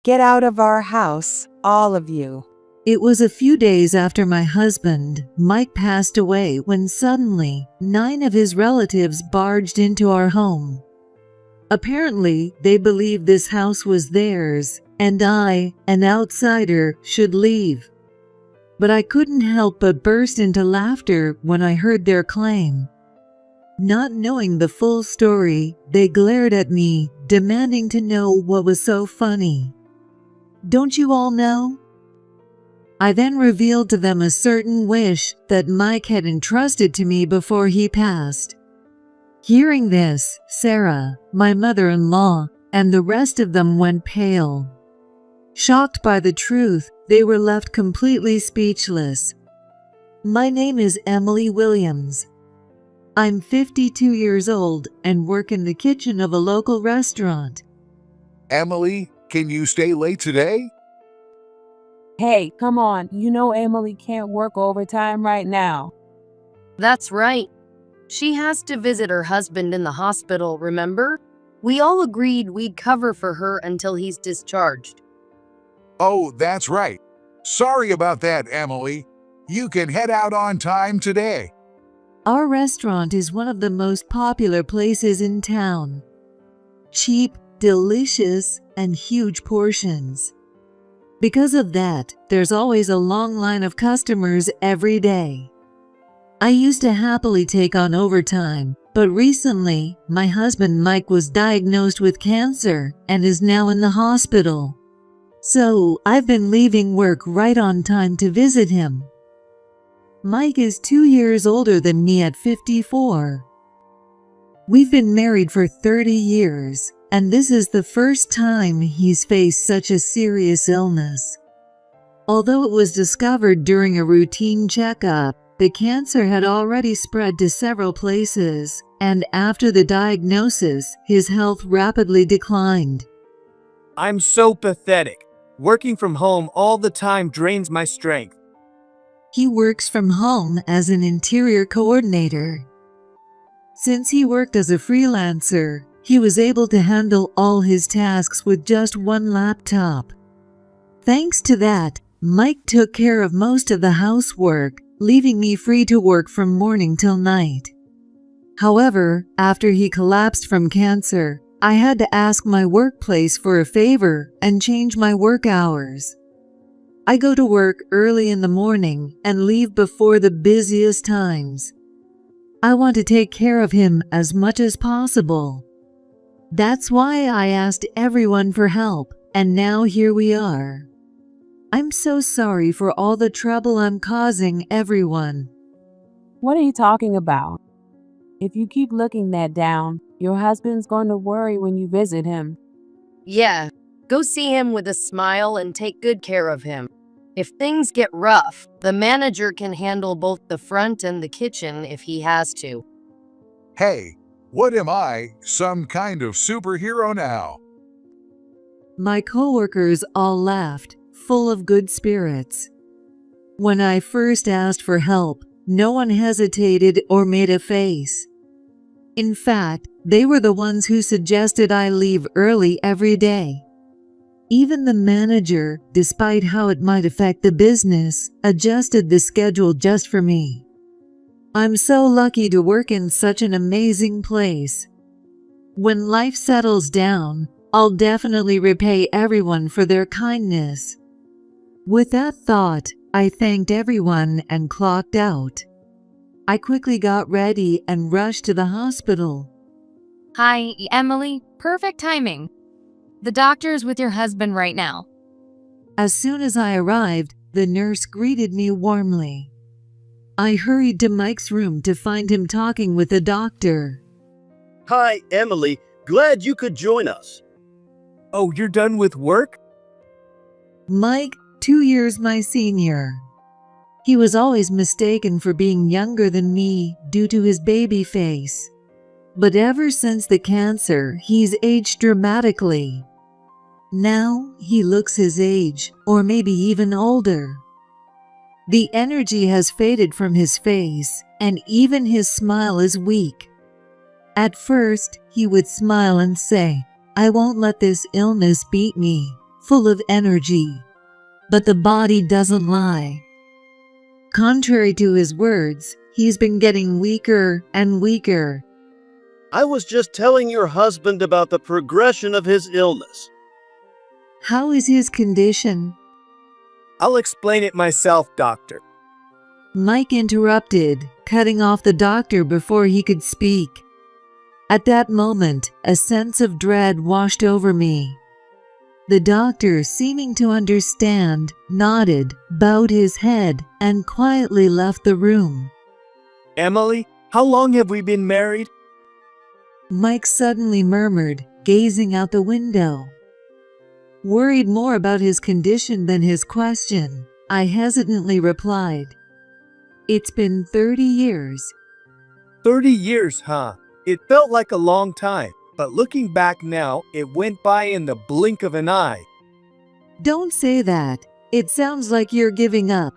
Get out of our house, all of you. It was a few days after my husband, Mike, passed away when suddenly 9 of his relatives barged into our home. Apparently, they believed this house was theirs, and I, an outsider, should leave. But I couldn't help but burst into laughter when I heard their claim. Not knowing the full story, they glared at me, demanding to know what was so funny. Don't you all know? I then revealed to them a certain wish that Mike had entrusted to me before he passed. Hearing this, Sarah, my mother-in-law, and the rest of them went pale. Shocked by the truth, they were left completely speechless. My name is Emily Williams. I'm 52 years old and work in the kitchen of a local restaurant. Emily, can you stay late today? Hey, come on. You know Emily can't work overtime right now. That's right. She has to visit her husband in the hospital, remember? We all agreed we'd cover for her until he's discharged. Oh, that's right. Sorry about that, Emily. You can head out on time today. Our restaurant is one of the most popular places in town. Cheap, delicious, and huge portions. Because of that, there's always a long line of customers every day. I used to happily take on overtime, but recently, my husband Mike was diagnosed with cancer and is now in the hospital. So, I've been leaving work right on time to visit him. Mike is 2 years older than me at 54. We've been married for 30 years, and this is the first time he's faced such a serious illness. Although it was discovered during a routine checkup, the cancer had already spread to several places, and after the diagnosis, his health rapidly declined. I'm so pathetic. Working from home all the time drains my strength. He works from home as an interior coordinator. Since he worked as a freelancer, he was able to handle all his tasks with just one laptop. Thanks to that, Mike took care of most of the housework, leaving me free to work from morning till night. However, after he collapsed from cancer, I had to ask my workplace for a favor and change my work hours. I go to work early in the morning and leave before the busiest times. I want to take care of him as much as possible. That's why I asked everyone for help, and now here we are. I'm so sorry for all the trouble I'm causing everyone. What are you talking about? If you keep looking that down, your husband's going to worry when you visit him. Yeah, go see him with a smile and take good care of him. If things get rough, the manager can handle both the front and the kitchen if he has to. Hey, what am I, some kind of superhero now? My coworkers all laughed, full of good spirits. When I first asked for help, no one hesitated or made a face. In fact, they were the ones who suggested I leave early every day. Even the manager, despite how it might affect the business, adjusted the schedule just for me. I'm so lucky to work in such an amazing place. When life settles down, I'll definitely repay everyone for their kindness. With that thought, I thanked everyone and clocked out. I quickly got ready and rushed to the hospital. Hi, Emily. Perfect timing. The doctor's with your husband right now. As soon as I arrived, the nurse greeted me warmly. I hurried to Mike's room to find him talking with the doctor. Hi, Emily. Glad you could join us. Oh, you're done with work? Mike, 2 years my senior. He was always mistaken for being younger than me due to his baby face. But ever since the cancer, he's aged dramatically. Now, he looks his age, or maybe even older. The energy has faded from his face, and even his smile is weak. At first, he would smile and say, "I won't let this illness beat me," full of energy. But the body doesn't lie. Contrary to his words, he's been getting weaker and weaker. I was just telling your husband about the progression of his illness. How is his condition? I'll explain it myself, doctor. Mike interrupted, cutting off the doctor before he could speak. At that moment, a sense of dread washed over me. The doctor, seeming to understand, nodded, bowed his head, and quietly left the room. Emily, how long have we been married? Mike suddenly murmured, gazing out the window. Worried more about his condition than his question, I hesitantly replied, "It's been 30 years. 30 years, huh? It felt like a long time, but looking back now, it went by in the blink of an eye. Don't say that. It sounds like you're giving up."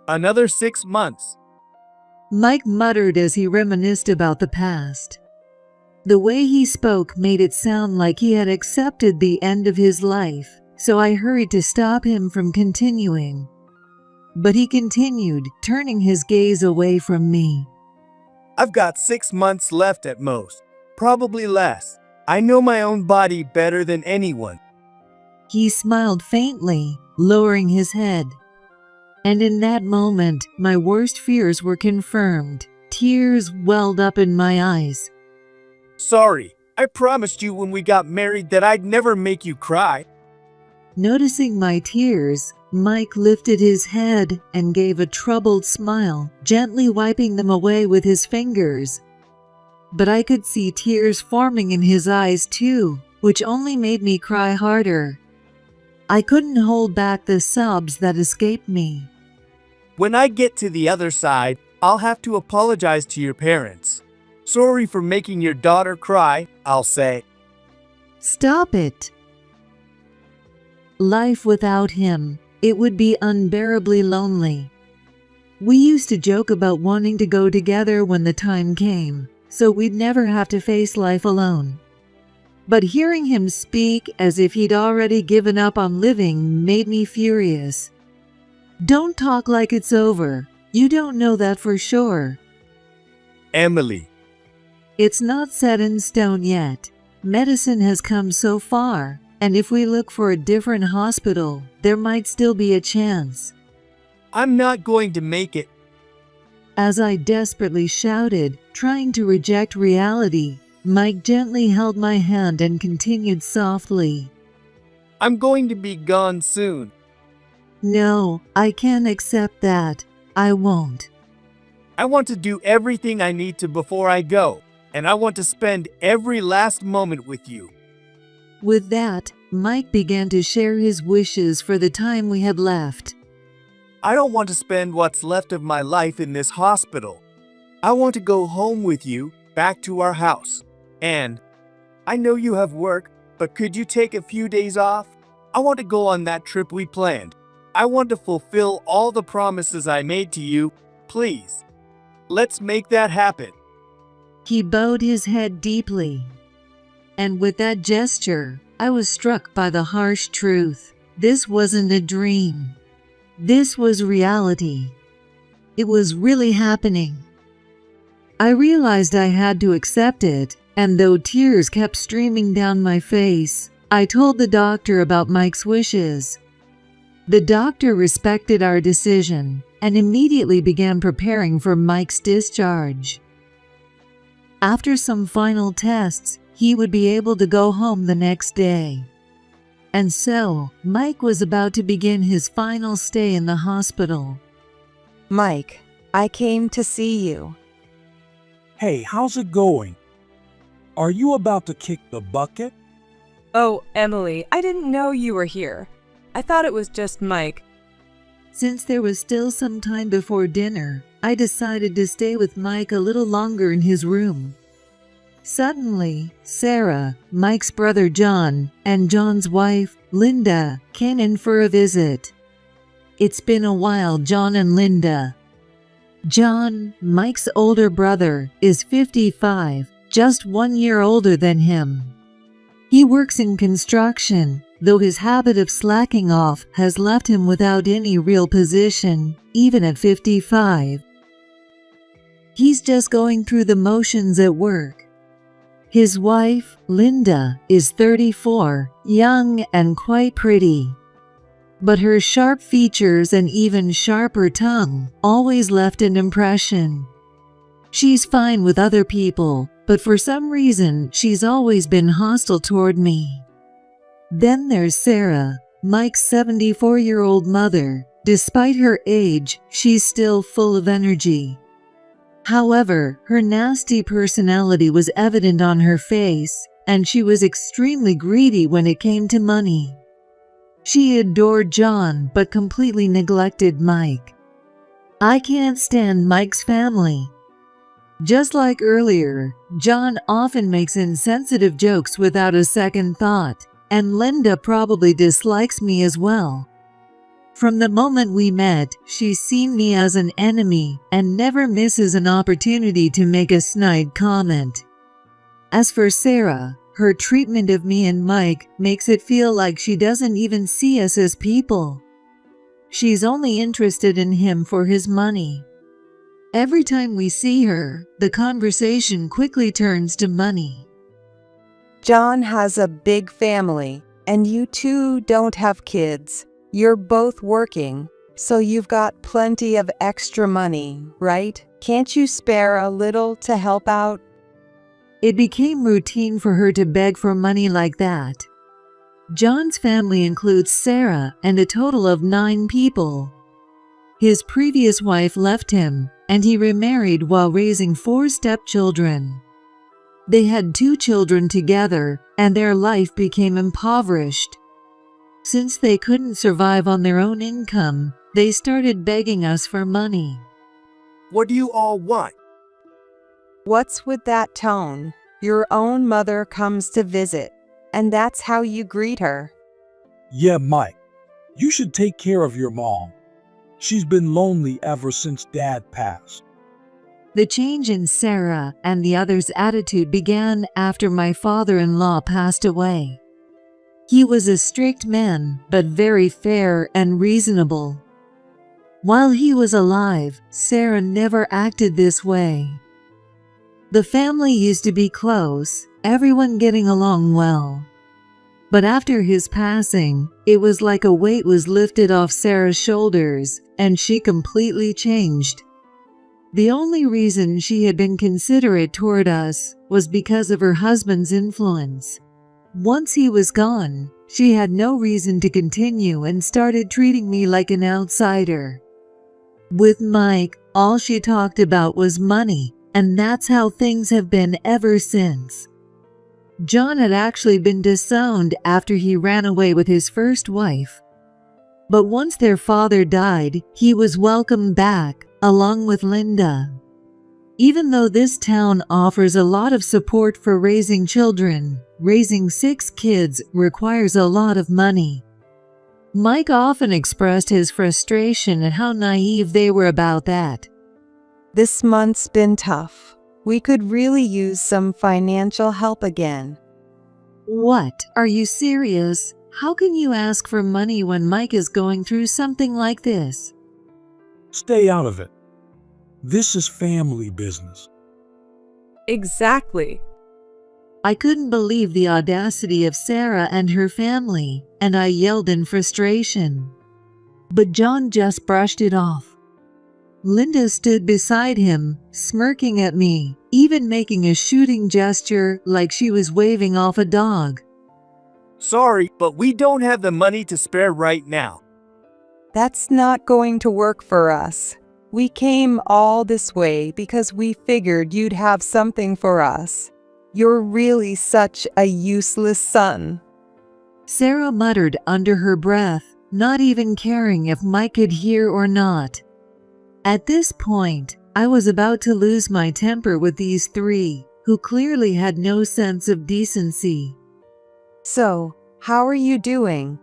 Another 6 months. Mike muttered as he reminisced about the past. The way he spoke made it sound like he had accepted the end of his life, so I hurried to stop him from continuing. But he continued, turning his gaze away from me. I've got 6 months left at most, probably less. I know my own body better than anyone. He smiled faintly, lowering his head. And in that moment, my worst fears were confirmed. Tears welled up in my eyes. Sorry, I promised you when we got married that I'd never make you cry. Noticing my tears, Mike lifted his head and gave a troubled smile, gently wiping them away with his fingers. But I could see tears forming in his eyes too, which only made me cry harder. I couldn't hold back the sobs that escaped me. When I get to the other side, I'll have to apologize to your parents. Sorry for making your daughter cry, I'll say. Stop it. Life without him, it would be unbearably lonely. We used to joke about wanting to go together when the time came, so we'd never have to face life alone. But hearing him speak as if he'd already given up on living made me furious. Don't talk like it's over. You don't know that for sure. Emily. It's not set in stone yet. Medicine has come so far, and if we look for a different hospital, there might still be a chance. I'm not going to make it. As I desperately shouted, trying to reject reality, Mike gently held my hand and continued softly. I'm going to be gone soon. No, I can't accept that. I won't. I want to do everything I need to before I go, and I want to spend every last moment with you. With that, Mike began to share his wishes for the time we had left. I don't want to spend what's left of my life in this hospital. I want to go home with you, back to our house. And I know you have work, but could you take a few days off? I want to go on that trip we planned. I want to fulfill all the promises I made to you. Please, let's make that happen. He bowed his head deeply. And with that gesture, I was struck by the harsh truth. This wasn't a dream. This was reality. It was really happening. I realized I had to accept it, and though tears kept streaming down my face, I told the doctor about Mike's wishes. The doctor respected our decision and immediately began preparing for Mike's discharge. After some final tests, he would be able to go home the next day. And so, Mike was about to begin his final stay in the hospital. Mike, I came to see you. Hey, how's it going? Are you about to kick the bucket? Oh, Emily, I didn't know you were here. I thought it was just Mike. Since there was still some time before dinner, I decided to stay with Mike a little longer in his room. Suddenly, Sarah, Mike's brother John, and John's wife, Linda, came in for a visit. It's been a while, John and Linda. John, Mike's older brother, is 55, just 1 year older than him. He works in construction, though his habit of slacking off has left him without any real position, even at 55. He's just going through the motions at work. His wife, Linda, is 34, young and quite pretty. But her sharp features and even sharper tongue always left an impression. She's fine with other people, but for some reason she's always been hostile toward me. Then there's Sarah, Mike's 74-year-old mother. Despite her age, she's still full of energy. However, her nasty personality was evident on her face, and she was extremely greedy when it came to money. She adored John but completely neglected Mike. I can't stand Mike's family. Just like earlier, John often makes insensitive jokes without a second thought, and Linda probably dislikes me as well. From the moment we met, she's seen me as an enemy and never misses an opportunity to make a snide comment. As for Sarah, her treatment of me and Mike makes it feel like she doesn't even see us as people. She's only interested in him for his money. Every time we see her, the conversation quickly turns to money. John has a big family, and you two don't have kids. You're both working, so you've got plenty of extra money, right? Can't you spare a little to help out? It became routine for her to beg for money like that. John's family includes Sarah and a total of 9 people. His previous wife left him, and he remarried while raising 4 stepchildren. They had 2 children together, and their life became impoverished. Since they couldn't survive on their own income, they started begging us for money. What do you all want? What's with that tone? Your own mother comes to visit, and that's how you greet her. Yeah, Mike, you should take care of your mom. She's been lonely ever since Dad passed. The change in Sarah and the others' attitude began after my father-in-law passed away. He was a strict man, but very fair and reasonable. While he was alive, Sarah never acted this way. The family used to be close, everyone getting along well. But after his passing, it was like a weight was lifted off Sarah's shoulders, and she completely changed. The only reason she had been considerate toward us was because of her husband's influence. Once he was gone, she had no reason to continue and started treating me like an outsider. With Mike, all she talked about was money, and that's how things have been ever since. John had actually been disowned after he ran away with his first wife. But once their father died, he was welcomed back, along with Linda. Even though this town offers a lot of support for raising children, raising 6 kids requires a lot of money. Mike often expressed his frustration at how naive they were about that. This month's been tough. We could really use some financial help again. What? Are you serious? How can you ask for money when Mike is going through something like this? Stay out of it. This is family business. Exactly. I couldn't believe the audacity of Sarah and her family, and I yelled in frustration. But John just brushed it off. Linda stood beside him, smirking at me, even making a shooting gesture like she was waving off a dog. Sorry, but we don't have the money to spare right now. That's not going to work for us. We came all this way because we figured you'd have something for us. You're really such a useless son. Sarah muttered under her breath, not even caring if Mike could hear or not. At this point, I was about to lose my temper with these 3, who clearly had no sense of decency. So, how are you doing?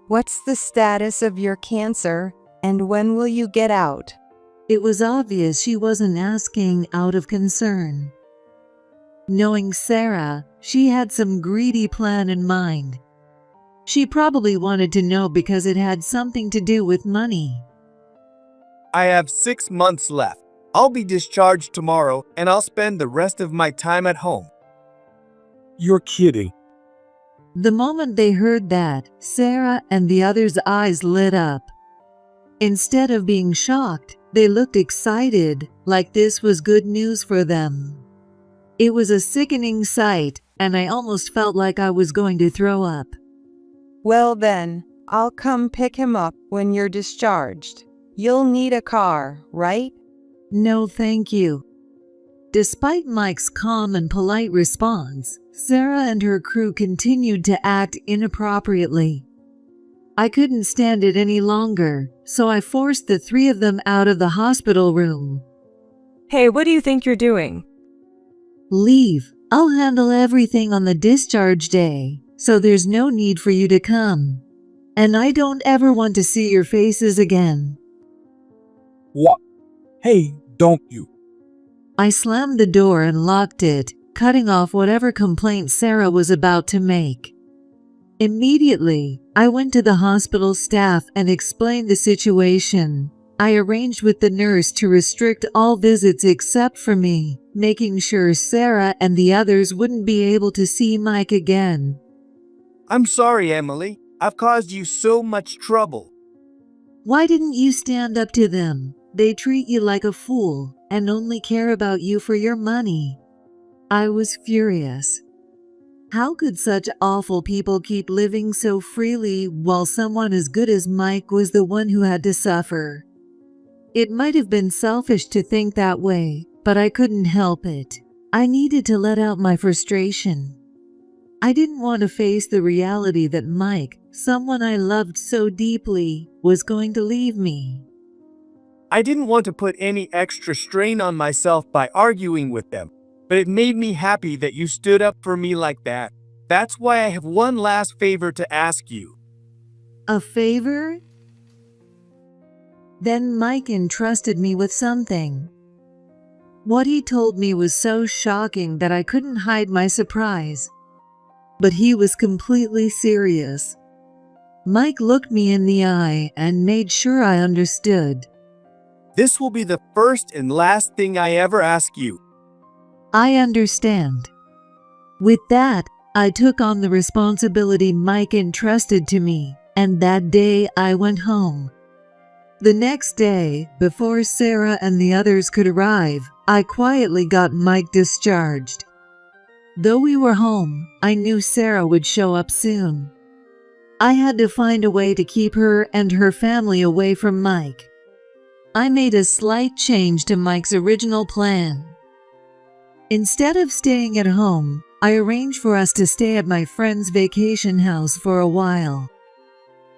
What's the status of your cancer, and when will you get out? It was obvious she wasn't asking out of concern. Knowing Sarah, she had some greedy plan in mind. She probably wanted to know because it had something to do with money. I have 6 months left. I'll be discharged tomorrow and I'll spend the rest of my time at home. You're kidding. The moment they heard that, Sarah and the others' eyes lit up. Instead of being shocked, they looked excited, like this was good news for them. It was a sickening sight, and I almost felt like I was going to throw up. Well then, I'll come pick him up when you're discharged. You'll need a car, right? No, thank you. Despite Mike's calm and polite response, Sarah and her crew continued to act inappropriately. I couldn't stand it any longer, so I forced the three of them out of the hospital room. Hey, what do you think you're doing? Leave. I'll handle everything on the discharge day, so there's no need for you to come. And I don't ever want to see your faces again. What? Hey, don't you? I slammed the door and locked it, cutting off whatever complaint Sarah was about to make. Immediately, I went to the hospital staff and explained the situation. I arranged with the nurse to restrict all visits except for me, making sure Sarah and the others wouldn't be able to see Mike again. I'm sorry, Emily. I've caused you so much trouble. Why didn't you stand up to them? They treat you like a fool and only care about you for your money. I was furious. How could such awful people keep living so freely while someone as good as Mike was the one who had to suffer? It might have been selfish to think that way, but I couldn't help it. I needed to let out my frustration. I didn't want to face the reality that Mike, someone I loved so deeply, was going to leave me. I didn't want to put any extra strain on myself by arguing with them, but it made me happy that you stood up for me like that. That's why I have one last favor to ask you. A favor? Then Mike entrusted me with something. What he told me was so shocking that I couldn't hide my surprise. But he was completely serious. Mike looked me in the eye and made sure I understood. This will be the first and last thing I ever ask you. I understand. With that, I took on the responsibility Mike entrusted to me, and that day I went home. The next day, before Sarah and the others could arrive, I quietly got Mike discharged. Though we were home, I knew Sarah would show up soon. I had to find a way to keep her and her family away from Mike. I made a slight change to Mike's original plan. Instead of staying at home, I arranged for us to stay at my friend's vacation house for a while.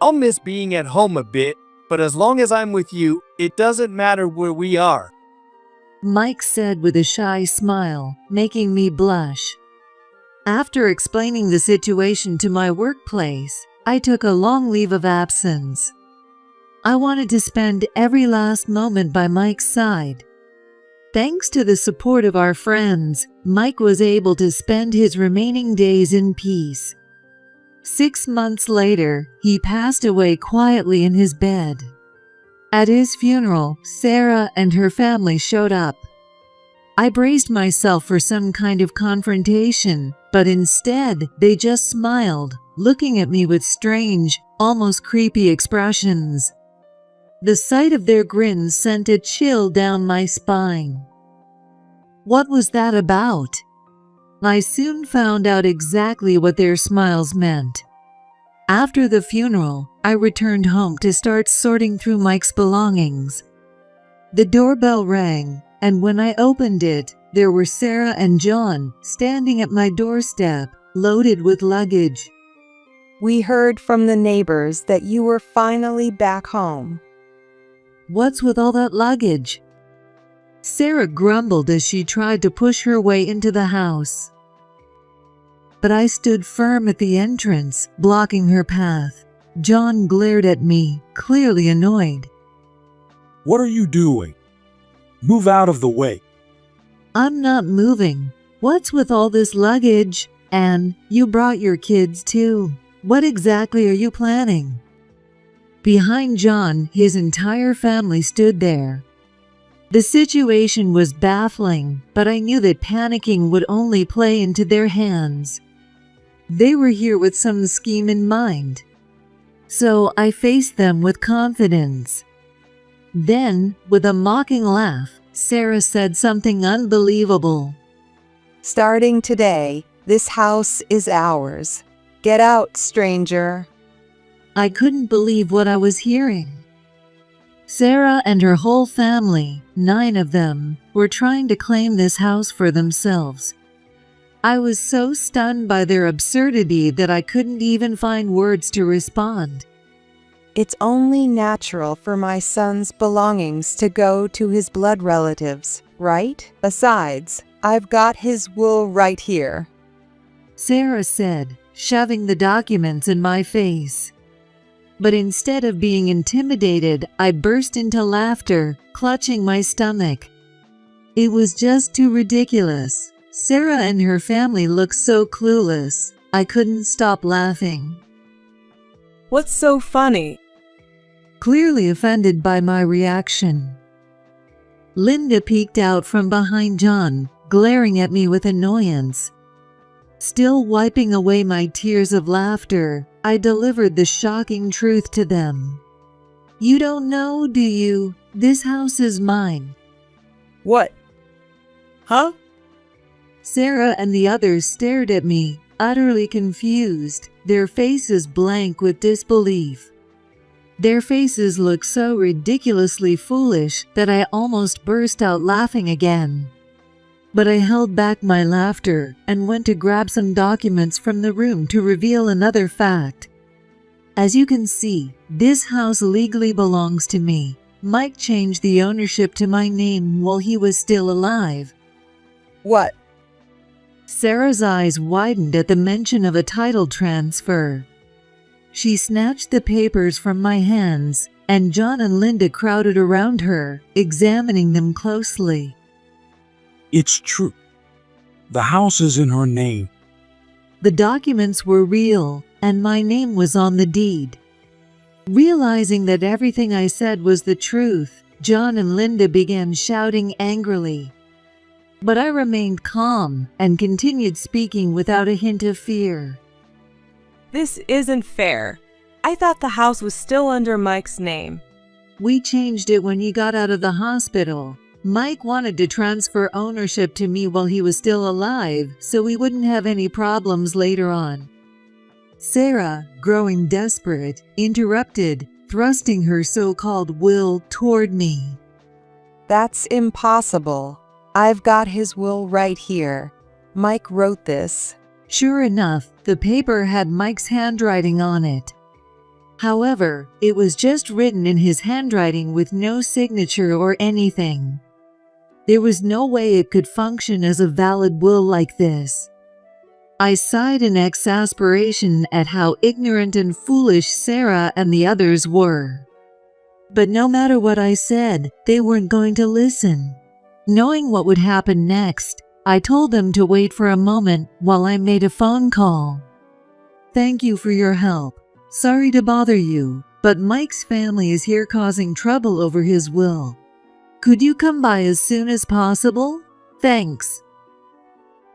I'll miss being at home a bit, but as long as I'm with you, it doesn't matter where we are. Mike said with a shy smile, making me blush. After explaining the situation to my workplace, I took a long leave of absence. I wanted to spend every last moment by Mike's side. Thanks to the support of our friends, Mike was able to spend his remaining days in peace. 6 months later, he passed away quietly in his bed. At his funeral, Sarah and her family showed up. I braced myself for some kind of confrontation, but instead, they just smiled, looking at me with strange, almost creepy expressions. The sight of their grins sent a chill down my spine. What was that about? I soon found out exactly what their smiles meant. After the funeral, I returned home to start sorting through Mike's belongings. The doorbell rang, and when I opened it, there were Sarah and John standing at my doorstep, loaded with luggage. We heard from the neighbors that you were finally back home. What's with all that luggage? Sarah grumbled as she tried to push her way into the house. But I stood firm at the entrance, blocking her path. John glared at me, clearly annoyed. What are you doing? Move out of the way. I'm not moving. What's with all this luggage? And you brought your kids too. What exactly are you planning? Behind John, his entire family stood there. The situation was baffling, but I knew that panicking would only play into their hands. They were here with some scheme in mind. So I faced them with confidence. Then, with a mocking laugh, Sarah said something unbelievable. Starting today, this house is ours. Get out, stranger. I couldn't believe what I was hearing. Sarah and her whole family, 9 of them, were trying to claim this house for themselves. I was so stunned by their absurdity that I couldn't even find words to respond. It's only natural for my son's belongings to go to his blood relatives, right? Besides, I've got his will right here, Sarah said, shoving the documents in my face. But instead of being intimidated, I burst into laughter, clutching my stomach. It was just too ridiculous. Sarah and her family looked so clueless. I couldn't stop laughing. What's so funny? Clearly offended by my reaction, Linda peeked out from behind John, glaring at me with annoyance. Still wiping away my tears of laughter, I delivered the shocking truth to them. You don't know, do you? This house is mine. What? Huh? Sarah and the others stared at me, utterly confused, their faces blank with disbelief. Their faces looked so ridiculously foolish that I almost burst out laughing again. But I held back my laughter and went to grab some documents from the room to reveal another fact. As you can see, this house legally belongs to me. Mike changed the ownership to my name while he was still alive. What? Sarah's eyes widened at the mention of a title transfer. She snatched the papers from my hands, and John and Linda crowded around her, examining them closely. It's true. The house is in her name. The documents were real, and my name was on the deed. Realizing that everything I said was the truth, John and Linda began shouting angrily. But I remained calm and continued speaking without a hint of fear. This isn't fair. I thought the house was still under Mike's name. We changed it when he got out of the hospital. Mike wanted to transfer ownership to me while he was still alive, so we wouldn't have any problems later on. Sarah, growing desperate, interrupted, thrusting her so-called will toward me. That's impossible. I've got his will right here. Mike wrote this. Sure enough, the paper had Mike's handwriting on it. However, it was just written in his handwriting with no signature or anything. There was no way it could function as a valid will like this. I sighed in exasperation at how ignorant and foolish Sarah and the others were. But no matter what I said, they weren't going to listen. Knowing what would happen next, I told them to wait for a moment while I made a phone call. Thank you for your help. Sorry to bother you, but Mike's family is here causing trouble over his will. Could you come by as soon as possible? Thanks.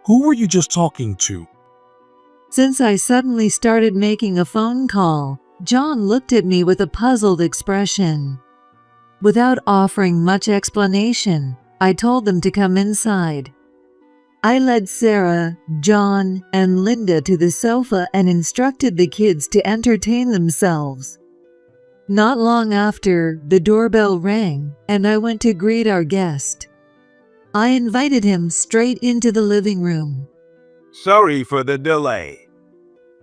Who were you just talking to? Since I suddenly started making a phone call, John looked at me with a puzzled expression. Without offering much explanation, I told them to come inside. I led Sarah, John, and Linda to the sofa and instructed the kids to entertain themselves. Not long after, the doorbell rang, and I went to greet our guest. I invited him straight into the living room. Sorry for the delay.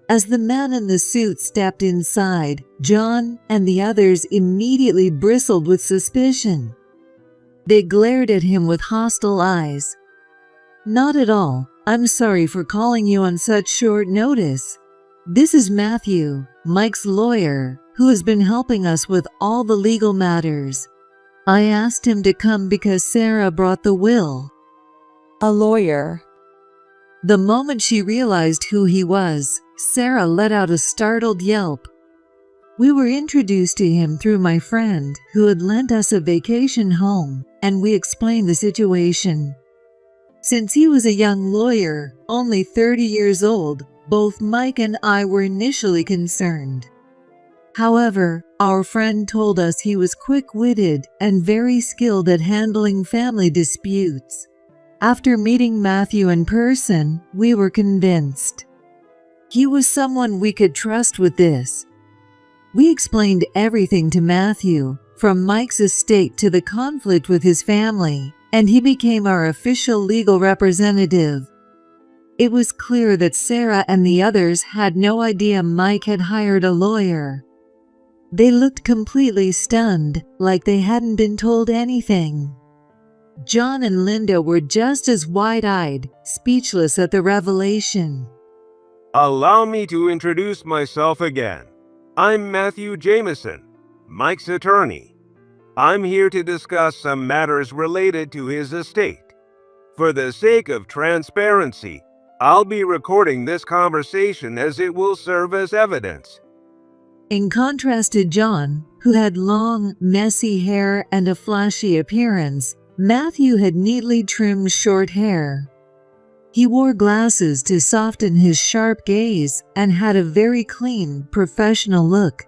As the man in the suit stepped inside, John and the others immediately bristled with suspicion. They glared at him with hostile eyes. Not at all. I'm sorry for calling you on such short notice. This is Matthew, Mike's lawyer, who has been helping us with all the legal matters. I asked him to come because Sarah brought the will. A lawyer. The moment she realized who he was, Sarah let out a startled yelp. We were introduced to him through my friend, who had lent us a vacation home, and we explained the situation. Since he was a young lawyer, only 30 years old, both Mike and I were initially concerned. However, our friend told us he was quick-witted and very skilled at handling family disputes. After meeting Matthew in person, we were convinced. He was someone we could trust with this. We explained everything to Matthew, from Mike's estate to the conflict with his family, and he became our official legal representative. It was clear that Sarah and the others had no idea Mike had hired a lawyer. They looked completely stunned, like they hadn't been told anything. John and Linda were just as wide-eyed, speechless at the revelation. Allow me to introduce myself again. I'm Matthew Jameson, Mike's attorney. I'm here to discuss some matters related to his estate. For the sake of transparency, I'll be recording this conversation as it will serve as evidence. In contrast to John, who had long, messy hair and a flashy appearance, Matthew had neatly trimmed short hair. He wore glasses to soften his sharp gaze and had a very clean, professional look.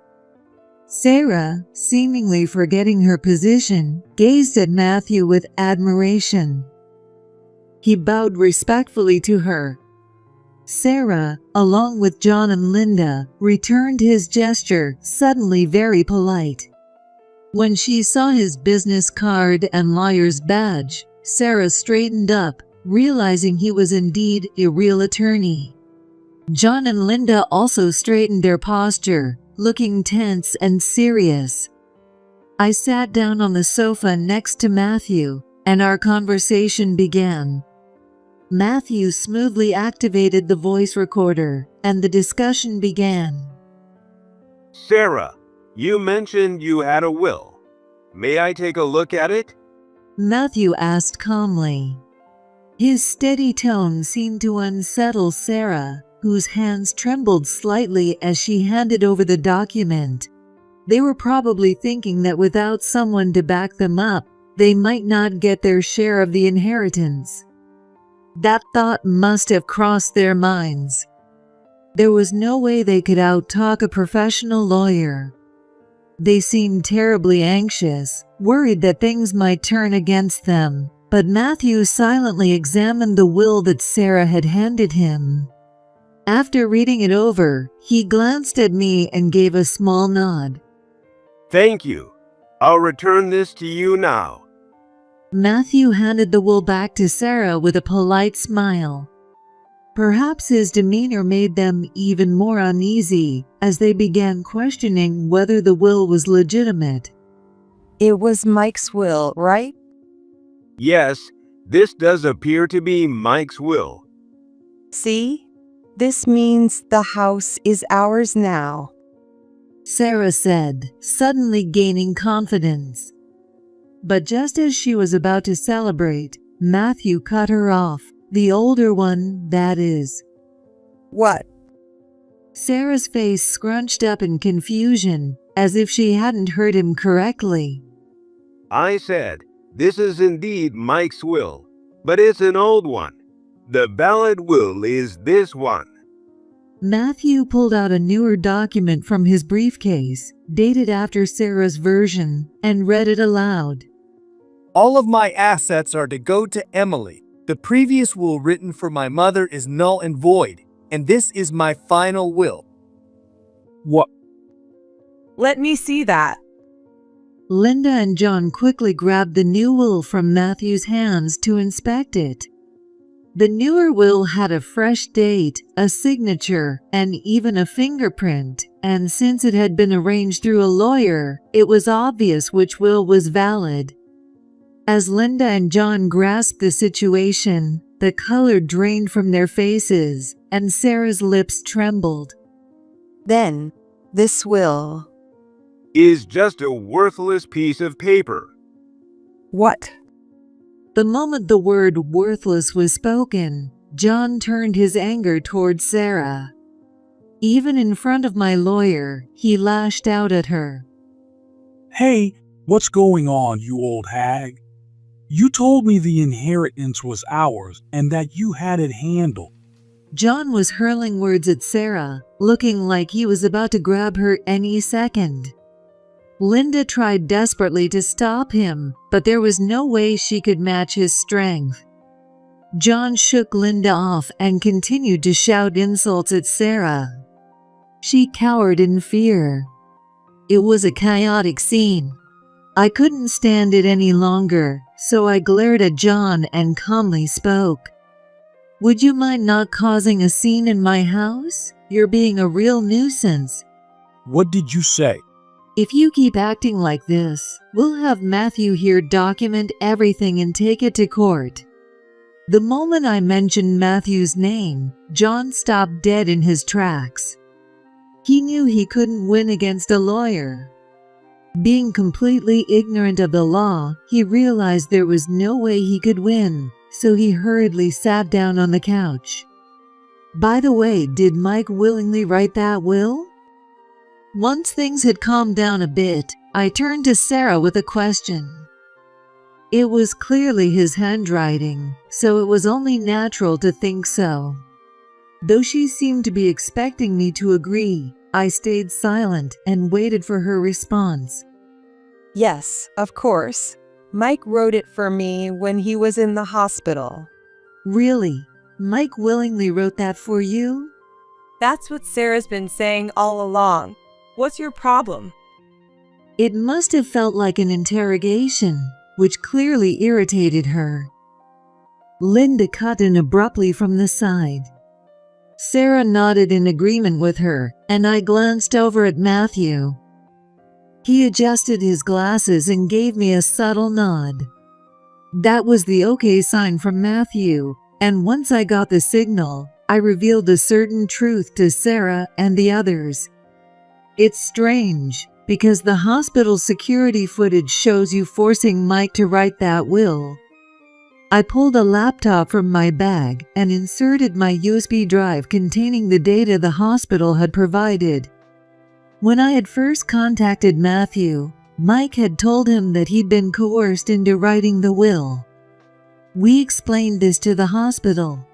Sarah, seemingly forgetting her position, gazed at Matthew with admiration. He bowed respectfully to her. Sarah, along with John and Linda, returned his gesture, suddenly very polite. When she saw his business card and lawyer's badge, Sarah straightened up, realizing he was indeed a real attorney. John and Linda also straightened their posture, looking tense and serious. I sat down on the sofa next to Matthew, and our conversation began. Matthew smoothly activated the voice recorder, and the discussion began. Sarah, you mentioned you had a will. May I take a look at it? Matthew asked calmly. His steady tone seemed to unsettle Sarah, whose hands trembled slightly as she handed over the document. They were probably thinking that without someone to back them up, they might not get their share of the inheritance. That thought must have crossed their minds. There was no way they could out-talk a professional lawyer. They seemed terribly anxious, worried that things might turn against them, but Matthew silently examined the will that Sarah had handed him. After reading it over, he glanced at me and gave a small nod. Thank you. I'll return this to you now. Matthew handed the will back to Sarah with a polite smile. Perhaps his demeanor made them even more uneasy as they began questioning whether the will was legitimate. It was Mike's will, right? Yes, this does appear to be Mike's will. See? This means the house is ours now, Sarah said, suddenly gaining confidence. But just as she was about to celebrate, Matthew cut her off, the older one, that is. What? Sarah's face scrunched up in confusion, as if she hadn't heard him correctly. I said, this is indeed Mike's will, but it's an old one. The valid will is this one. Matthew pulled out a newer document from his briefcase, dated after Sarah's version, and read it aloud. All of my assets are to go to Emily. The previous will written for my mother is null and void, and this is my final will. What? Let me see that. Linda and John quickly grabbed the new will from Matthew's hands to inspect it. The newer will had a fresh date, a signature, and even a fingerprint, and since it had been arranged through a lawyer, it was obvious which will was valid. As Linda and John grasped the situation, the color drained from their faces, and Sarah's lips trembled. Then, this will is just a worthless piece of paper. What? The moment the word worthless was spoken, John turned his anger towards Sarah. Even in front of my lawyer, he lashed out at her. Hey, what's going on, you old hag? You told me the inheritance was ours and that you had it handled. John was hurling words at Sarah, looking like he was about to grab her any second. Linda tried desperately to stop him, but there was no way she could match his strength. John shook Linda off and continued to shout insults at Sarah. She cowered in fear. It was a chaotic scene. I couldn't stand it any longer, so I glared at John and calmly spoke. Would you mind not causing a scene in my house? You're being a real nuisance. What did you say? If you keep acting like this, we'll have Matthew here document everything and take it to court. The moment I mentioned Matthew's name, John stopped dead in his tracks. He knew he couldn't win against a lawyer. Being completely ignorant of the law, he realized there was no way he could win, so he hurriedly sat down on the couch. By the way, did Mike willingly write that will? Once things had calmed down a bit, I turned to Sarah with a question. It was clearly his handwriting, so it was only natural to think so. Though she seemed to be expecting me to agree, I stayed silent and waited for her response. Yes, of course. Mike wrote it for me when he was in the hospital. Really? Mike willingly wrote that for you? That's what Sarah's been saying all along. What's your problem? It must have felt like an interrogation, which clearly irritated her. Linda cut in abruptly from the side. Sarah nodded in agreement with her, and I glanced over at Matthew. He adjusted his glasses and gave me a subtle nod. That was the okay sign from Matthew, and once I got the signal, I revealed a certain truth to Sarah and the others. It's strange, because the hospital security footage shows you forcing Mike to write that will. I pulled a laptop from my bag and inserted my USB drive containing the data the hospital had provided. When I had first contacted Matthew, Mike had told him that he'd been coerced into writing the will. We explained this to the hospital,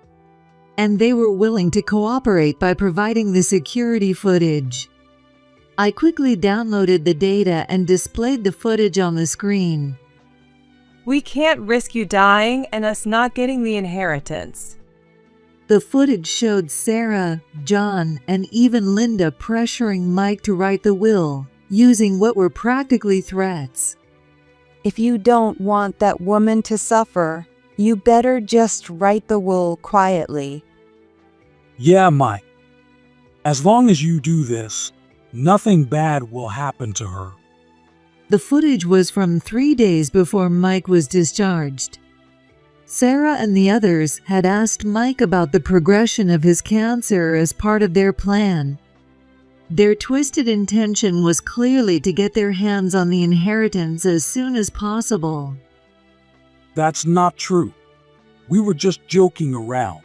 and they were willing to cooperate by providing the security footage. I quickly downloaded the data and displayed the footage on the screen. We can't risk you dying and us not getting the inheritance. The footage showed Sarah, John, and even Linda pressuring Mike to write the will, using what were practically threats. If you don't want that woman to suffer, you better just write the will quietly. Yeah, Mike. As long as you do this, nothing bad will happen to her. The footage was from 3 days before Mike was discharged. Sarah and the others had asked Mike about the progression of his cancer as part of their plan. Their twisted intention was clearly to get their hands on the inheritance as soon as possible. That's not true. We were just joking around.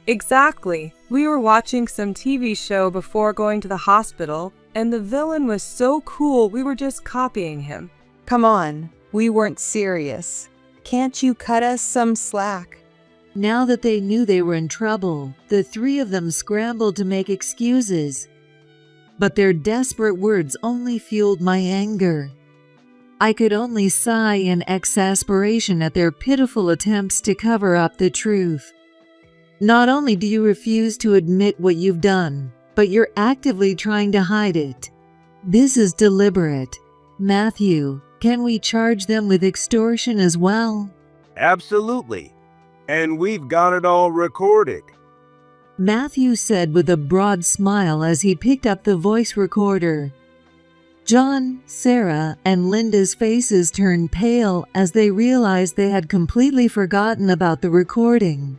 Exactly. We were watching some TV show before going to the hospital, and the villain was so cool we were just copying him. Come on, we weren't serious. Can't you cut us some slack? Now that they knew they were in trouble, the three of them scrambled to make excuses. But their desperate words only fueled my anger. I could only sigh in exasperation at their pitiful attempts to cover up the truth. Not only do you refuse to admit what you've done, but you're actively trying to hide it. This is deliberate. Matthew, can we charge them with extortion as well? Absolutely. And we've got it all recorded. Matthew said with a broad smile as he picked up the voice recorder. John, Sarah, and Linda's faces turned pale as they realized they had completely forgotten about the recording.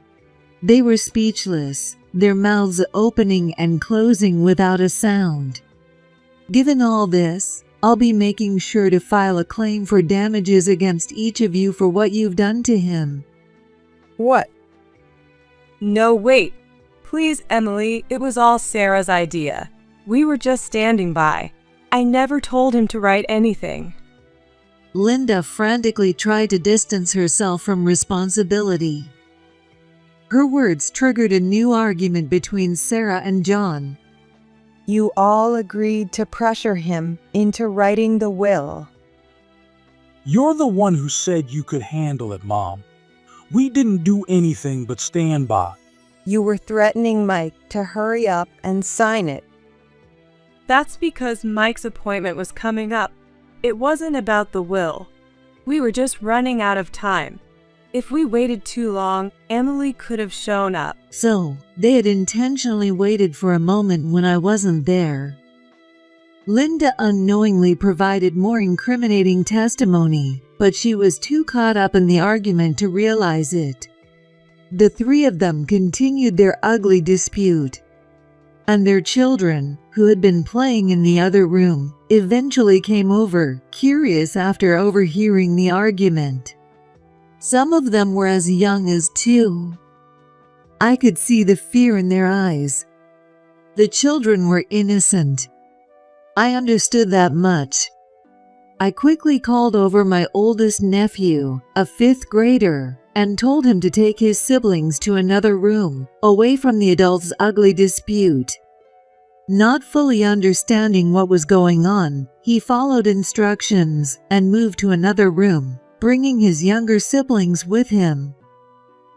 They were speechless, their mouths opening and closing without a sound. Given all this, I'll be making sure to file a claim for damages against each of you for what you've done to him. What? No, wait. Please, Emily, it was all Sarah's idea. We were just standing by. I never told him to write anything. Linda frantically tried to distance herself from responsibility. Her words triggered a new argument between Sarah and John. You all agreed to pressure him into writing the will. You're the one who said you could handle it, Mom. We didn't do anything but stand by. You were threatening Mike to hurry up and sign it. That's because Mike's appointment was coming up. It wasn't about the will. We were just running out of time. If we waited too long, Emily could have shown up. So, they had intentionally waited for a moment when I wasn't there. Linda unknowingly provided more incriminating testimony, but she was too caught up in the argument to realize it. The three of them continued their ugly dispute, and their children, who had been playing in the other room, eventually came over, curious after overhearing the argument. Some of them were as young as 2. I could see the fear in their eyes. The children were innocent. I understood that much. I quickly called over my oldest nephew, a 5th grader, and told him to take his siblings to another room, away from the adults' ugly dispute. Not fully understanding what was going on, he followed instructions and moved to another room, bringing his younger siblings with him.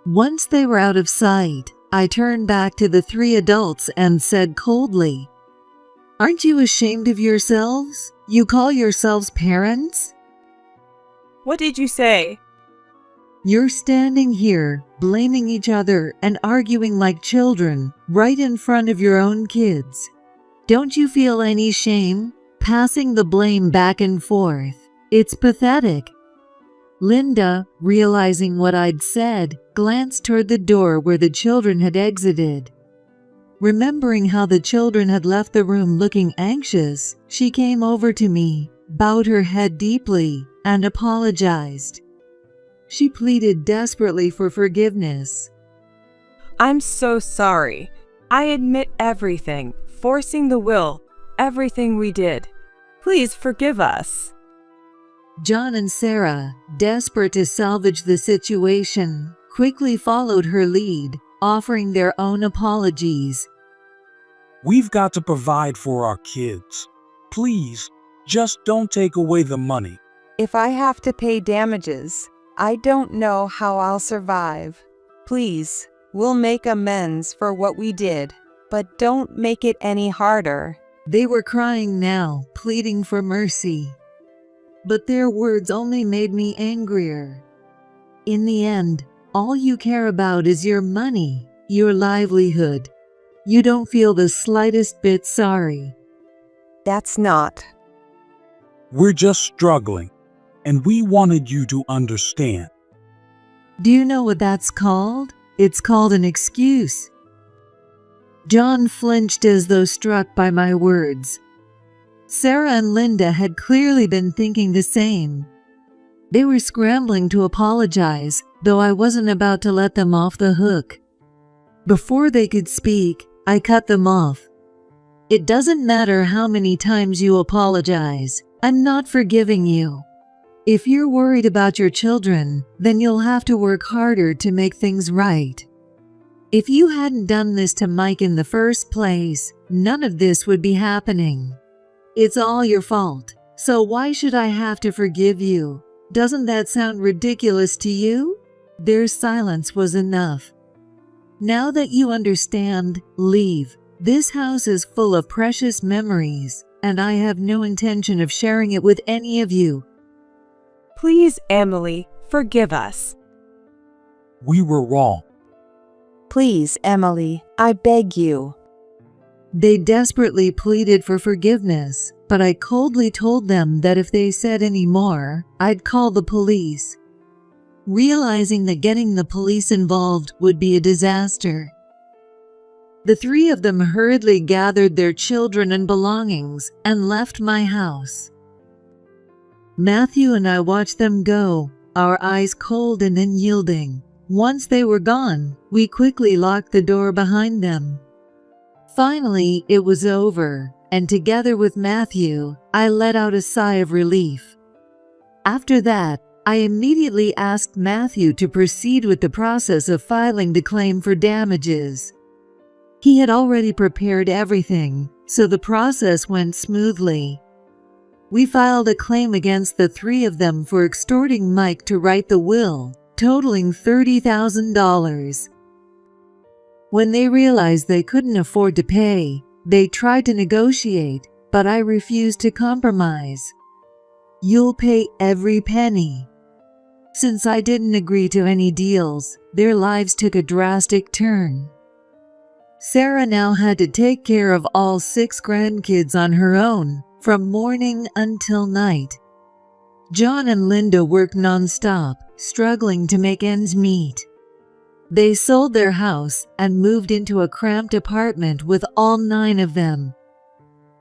Once they were out of sight, I turned back to the 3 adults and said coldly, "Aren't you ashamed of yourselves? You call yourselves parents? What did you say?" You're standing here, blaming each other and arguing like children, right in front of your own kids. Don't you feel any shame? Passing the blame back and forth. It's pathetic." Linda, realizing what I'd said, glanced toward the door where the children had exited. Remembering how the children had left the room looking anxious, she came over to me, bowed her head deeply, and apologized. She pleaded desperately for forgiveness. "I'm so sorry. I admit everything, forcing the will, everything we did. Please forgive us." John and Sarah, desperate to salvage the situation, quickly followed her lead, offering their own apologies. We've got to provide for our kids. Please, just don't take away the money. If I have to pay damages, I don't know how I'll survive. Please, we'll make amends for what we did, but don't make it any harder. They were crying now, pleading for mercy. But their words only made me angrier. In the end, all you care about is your money, your livelihood. You don't feel the slightest bit sorry. That's not. We're just struggling, and we wanted you to understand. Do you know what that's called? It's called an excuse. John flinched as though struck by my words. Sarah and Linda had clearly been thinking the same. They were scrambling to apologize, though I wasn't about to let them off the hook. Before they could speak, I cut them off. It doesn't matter how many times you apologize. I'm not forgiving you. If you're worried about your children, then you'll have to work harder to make things right. If you hadn't done this to Mike in the first place, none of this would be happening. It's all your fault, so why should I have to forgive you? Doesn't that sound ridiculous to you? Their silence was enough. Now that you understand, leave. This house is full of precious memories, and I have no intention of sharing it with any of you. Please, Emily, forgive us. We were wrong. Please, Emily, I beg you. They desperately pleaded for forgiveness, but I coldly told them that if they said any more, I'd call the police. Realizing that getting the police involved would be a disaster. The 3 of them hurriedly gathered their children and belongings and left my house. Matthew and I watched them go, our eyes cold and unyielding. Once they were gone, we quickly locked the door behind them. Finally, it was over, and together with Matthew, I let out a sigh of relief. After that, I immediately asked Matthew to proceed with the process of filing the claim for damages. He had already prepared everything, so the process went smoothly. We filed a claim against the three of them for extorting Mike to write the will, totaling $30,000. When they realized they couldn't afford to pay, they tried to negotiate, but I refused to compromise. "You'll pay every penny." Since I didn't agree to any deals, their lives took a drastic turn. Sarah now had to take care of all 6 grandkids on her own, from morning until night. John and Linda worked nonstop, struggling to make ends meet. They sold their house and moved into a cramped apartment with all 9 of them.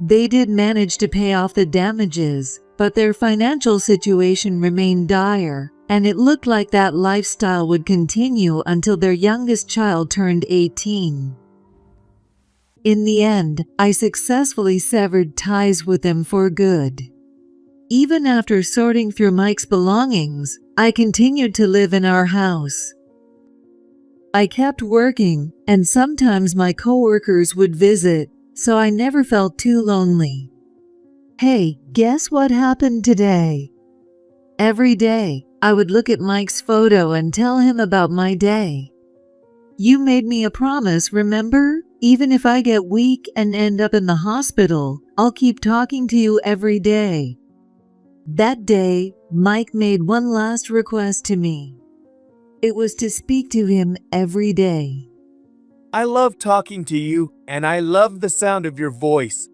They did manage to pay off the damages, but their financial situation remained dire, and it looked like that lifestyle would continue until their youngest child turned 18. In the end, I successfully severed ties with them for good. Even after sorting through Mike's belongings, I continued to live in our house. I kept working, and sometimes my coworkers would visit, so I never felt too lonely. Hey, guess what happened today? Every day, I would look at Mike's photo and tell him about my day. "You made me a promise, remember? Even if I get weak and end up in the hospital, I'll keep talking to you every day." That day, Mike made one last request to me. It was to speak to him every day. I love talking to you, and I love the sound of your voice.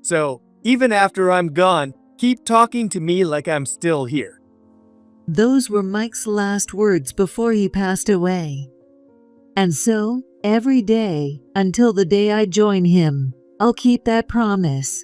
So, even after I'm gone, keep talking to me like I'm still here. Those were Mike's last words before he passed away. And so, every day, until the day I join him, I'll keep that promise.